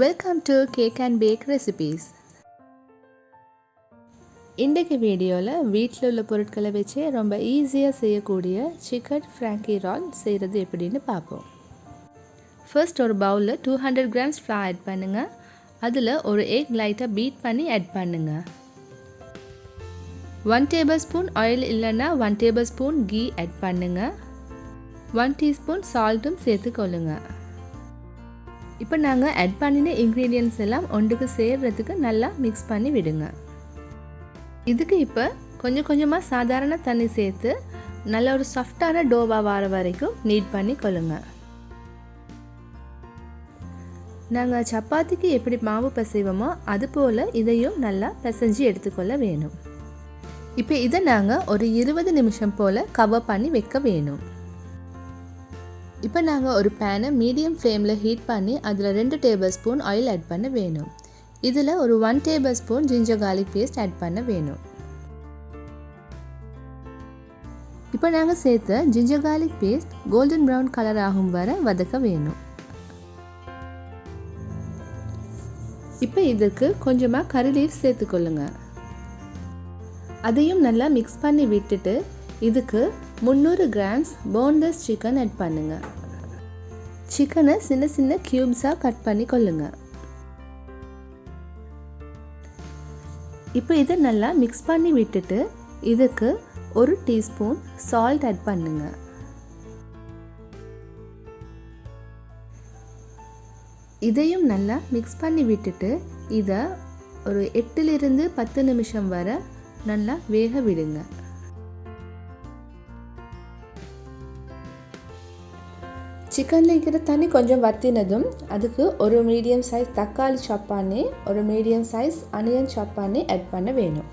Welcome to Cake and Bake Recipes. இன்றைக்கு வீடியோவில் வீட்டில் உள்ள பொருட்களை வச்சு ரொம்ப ஈஸியாக செய்யக்கூடிய சிக்கன் ஃப்ராங்கி ரால் செய்கிறது எப்படின்னு பார்ப்போம். ஃபர்ஸ்ட் ஒரு பவுலில் 200 grams ஃப்ளார் ஆட் பண்ணுங்கள். அதில் ஒரு எக் லைட்டாக பீட் பண்ணி ஆட் பண்ணுங்கள். 1 tablespoon ஆயில் இல்லைன்னா 1 tablespoon ghee ஆட் பண்ணுங்கள். 1 teaspoon சால்ட்டும் சேர்த்துக்கொள்ளுங்க. இப்போ நாங்கள் ஆட் பண்ணின இன்க்ரீடியன்ட்ஸ் எல்லாம் ஒன்றுக்கு சேர்கிறதுக்கு நல்லா மிக்ஸ் பண்ணி விடுங்க. இதுக்கு இப்போ கொஞ்சம் கொஞ்சமாக சாதாரண தண்ணி சேர்த்து நல்ல ஒரு சாஃப்டான டோவாக வர வரைக்கும் நீட் பண்ணி கொள்ளுங்க. நாங்கள் சப்பாத்திக்கு எப்படி மாவு பிசைவோமோ அதுபோல் இதையும் நல்லா பிசைஞ்சு எடுத்துக்கொள்ள வேணும். இப்போ இதை நாங்கள் ஒரு 20 நிமிஷம் போல் கவர் பண்ணி வைக்க வேணும். இப்போ நாங்கள் ஒரு பேனை மீடியம் ஃப்ளேமில் ஹீட் பண்ணி அதில் 2 tablespoon ஆயில் ஆட் பண்ண வேணும். இதில் ஒரு 1 tablespoon ginger garlic paste add பண்ண வேணும். இப்போ நாங்கள் சேர்த்த ginger garlic paste golden brown colour ஆகும் வரை வதக்க வேணும். இப்போ இதுக்கு கொஞ்சமாக கறி லீவ்ஸ் சேர்த்துக்கொள்ளுங்க. அதையும் நல்லா மிக்ஸ் பண்ணி விட்டுட்டு இதுக்கு 300 grams boneless chicken ஆட் பண்ணுங்க. சிக்கனை சின்ன சின்ன கியூப்ஸாக கட் பண்ணி கொள்ளுங்க. இப்போ இதை நல்லா மிக்ஸ் பண்ணி விட்டுட்டு இதுக்கு 1 teaspoon சால்ட் ஆட் பண்ணுங்க. இதையும் நல்லா மிக்ஸ் பண்ணி விட்டுட்டு இதை ஒரு 8 to 10 நிமிஷம் வரை நல்லா வேக விடுங்க. சிக்கனில் இருக்கிற தண்ணி கொஞ்சம் வற்றினதும் அதுக்கு ஒரு மீடியம் சைஸ் தக்காளி சாப் பண்ணி ஒரு மீடியம் சைஸ் அனியன் சாப் பண்ணி ஆட் பண்ண வேணும்.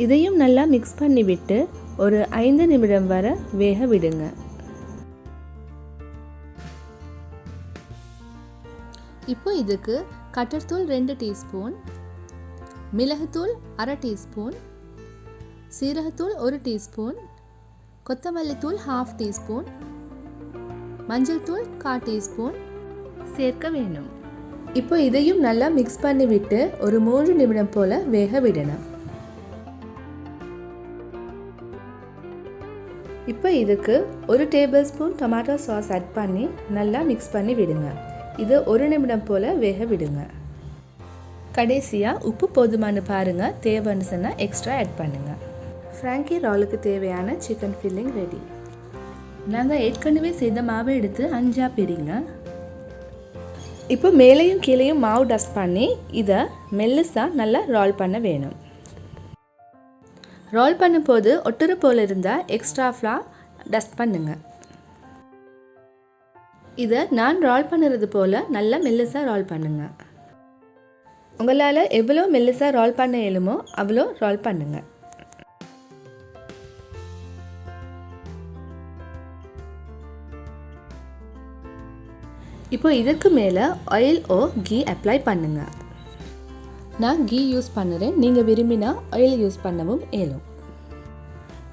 இதையும் நல்லா மிக்ஸ் பண்ணி விட்டு ஒரு 5 நிமிடம் வரை வேக விடுங்க. இப்போ இதுக்கு கட்டர்தூள் 2 teaspoon, மிளகுத்தூள் 1/2 teaspoon, சீரகத்தூள் 1 teaspoon, கொத்தமல்லி தூள் 1/2 teaspoon, மஞ்சள் தூள் 1/4 teaspoon சேர்க்க வேணும். இப்போ இதையும் நல்லா மிக்ஸ் பண்ணி விட்டு ஒரு 3 நிமிடம் போல வேக விடணும். இப்போ இதுக்கு 1 tablespoon டொமேட்டோ சாஸ் ஆட் பண்ணி நல்லா மிக்ஸ் பண்ணி விடுங்க. இது 1 நிமிடம் போல வேக விடுங்க. கடைசியாக உப்பு போதுமானு பாருங்கள், தேவைன்னு சொன்னால் எக்ஸ்ட்ரா ஆட் பண்ணுங்கள். ஃப்ராங்கி ராலுக்கு தேவையான சிக்கன் ஃபில்லிங் ரெடி. நாங்கள் ஏற்கனவே செய்த மாவை எடுத்து 5ஆக பிரிங்க. இப்போ மேலேயும் கீழேயும் மாவு டஸ்ட் பண்ணி இதை மெல்லிஸாக நல்லா ரோல் பண்ண வேணும். ரோல் பண்ணும்போது ஒட்டுற போல் இருந்தால் எக்ஸ்ட்ரா ஃப்ளார் டஸ்ட் பண்ணுங்க. இதை நான் ரோல் பண்ணுறது போல் நல்லா மெல்லிஸாக ரோல் பண்ணுங்க. உங்களால் எவ்வளோ மெல்லிஸாக ரோல் பண்ண இயலுமோ அவ்வளோ ரோல் பண்ணுங்க. இப்போ இதுக்கு மேலே ஆயில் ஓ கீ அப்ளை பண்ணுங்க. நான் கீ யூஸ் பண்ணுறேன், நீங்கள் விரும்பினா ஆயில் யூஸ் பண்ணவும் இயலும்.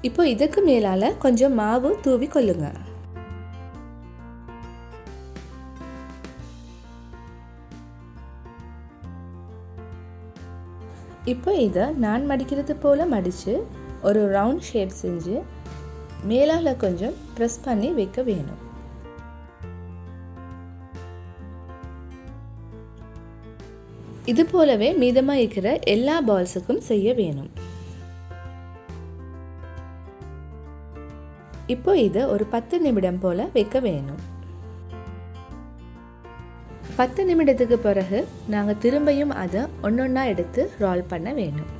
இப்போ இதுக்கு மேலால் கொஞ்சம் மாவு தூவி கொள்ளுங்க. இப்போ இதை நான் மடிக்கிறது போல் மடித்து ஒரு ரவுண்ட் ஷேப் செஞ்சு மேலால் கொஞ்சம் ப்ரெஸ் பண்ணி வைக்க வேணும். இது போலவே மீதமாக இருக்கிற எல்லா பால்ஸுக்கும் செய்ய வேணும். இப்போ இதை ஒரு 10 நிமிடம் போல் வைக்க வேணும். 10 நிமிடத்துக்கு பிறகு நாங்கள் திரும்பியும் அதை ஒன்றொன்னா எடுத்து ரோல் பண்ண வேணும்.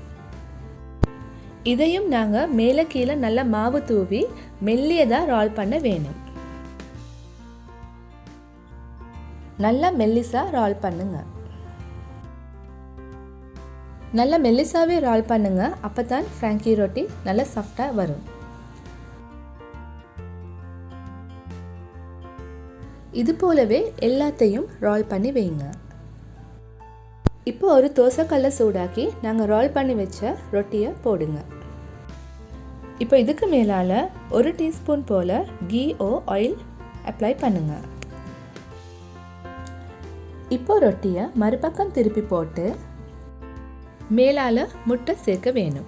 இதையும் நாங்கள் மேலே கீழே நல்லா மாவு தூவி மெல்லியதாக ரோல் பண்ண வேணும். நல்லா மெல்லிஸாக ரோல் பண்ணுங்க. நல்லா மெல்லிசாவே ரோல் பண்ணுங்க, அப்போ தான் ஃப்ராங்கி ரொட்டி நல்லா சாஃப்டாக வரும். இது போலவே எல்லாத்தையும் ரோல் பண்ணி வைங்க. இப்போ ஒரு தோசைக்கல்லை சூடாக்கி நாங்கள் ரோல் பண்ணி வச்ச ரொட்டியை போடுங்க. இப்போ இதுக்கு மேலால் 1 teaspoon போல் கீ ஓ ஆயில் அப்ளை பண்ணுங்கள். இப்போ ரொட்டியை மறுபக்கம் திருப்பி போட்டு மேலால் முட்டை சேர்க்க வேணும்.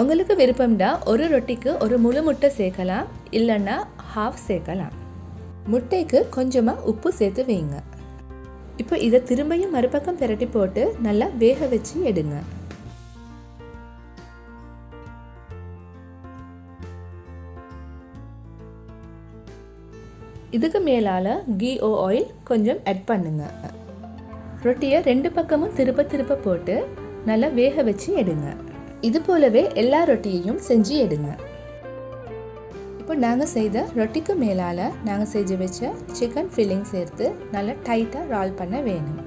உங்களுக்கு விருப்பம்டா ஒரு ரொட்டிக்கு ஒரு முழு முட்டை சேர்க்கலாம், இல்லைன்னா ஹாஃப் சேர்க்கலாம். முட்டைக்கு கொஞ்சமாக உப்பு சேர்த்து வைங்க. இப்போ இதை திரும்பியும் மறுபக்கம் பிரட்டி போட்டு நல்லா வேக வச்சு எடுங்க. இதுக்கு மேலால் கீ ஆயில் கொஞ்சம் ஆட் பண்ணுங்க. ரொட்டியை 2 பக்கமும் திருப்ப போட்டு நல்லா வேக வச்சு எடுங்க. இது போலவே எல்லா ரொட்டியையும் செஞ்சு எடுங்க. இப்போ நாங்கள் செய்த ரொட்டிக்கு மேலால் நாங்கள் செஞ்சு வச்ச சிக்கன் ஃபில்லிங் சேர்த்து நல்லா டைட்டாக ரோல் பண்ண வேணும்.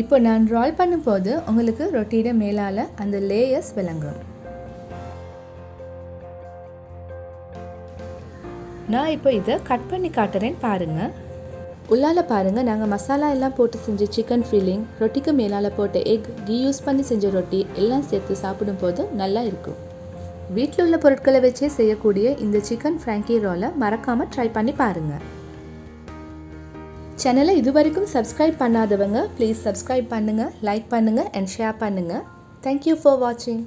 இப்போ நான் ரோல் பண்ணும்போது உங்களுக்கு ரொட்டியோட மேலால் அந்த லேயர்ஸ் விளங்கும். நான் இப்போ இதை கட் பண்ணி காட்டுறேன் பாருங்கள். உள்ளால பாருங்கள், நாங்கள் மசாலா எல்லாம் போட்டு செஞ்ச சிக்கன் ஃபில்லிங், ரொட்டிக்கு மேலால் போட்ட எக், கீ யூஸ் பண்ணி செஞ்ச ரொட்டி எல்லாம் சேர்த்து சாப்பிடும்போது நல்லா இருக்கும். வீட்டில் உள்ள பொருட்களை வச்சே செய்யக்கூடிய இந்த சிக்கன் ஃப்ராங்கி ரோலை மறக்காமல் ட்ரை பண்ணி பாருங்கள். சேனலை இது வரைக்கும் சப்ஸ்கிரைப் பண்ணாதவங்க ப்ளீஸ் சப்ஸ்கிரைப் பண்ணுங்கள், லைக் பண்ணுங்கள் அண்ட் ஷேர் பண்ணுங்கள். தேங்க்யூ ஃபார் வாட்சிங்.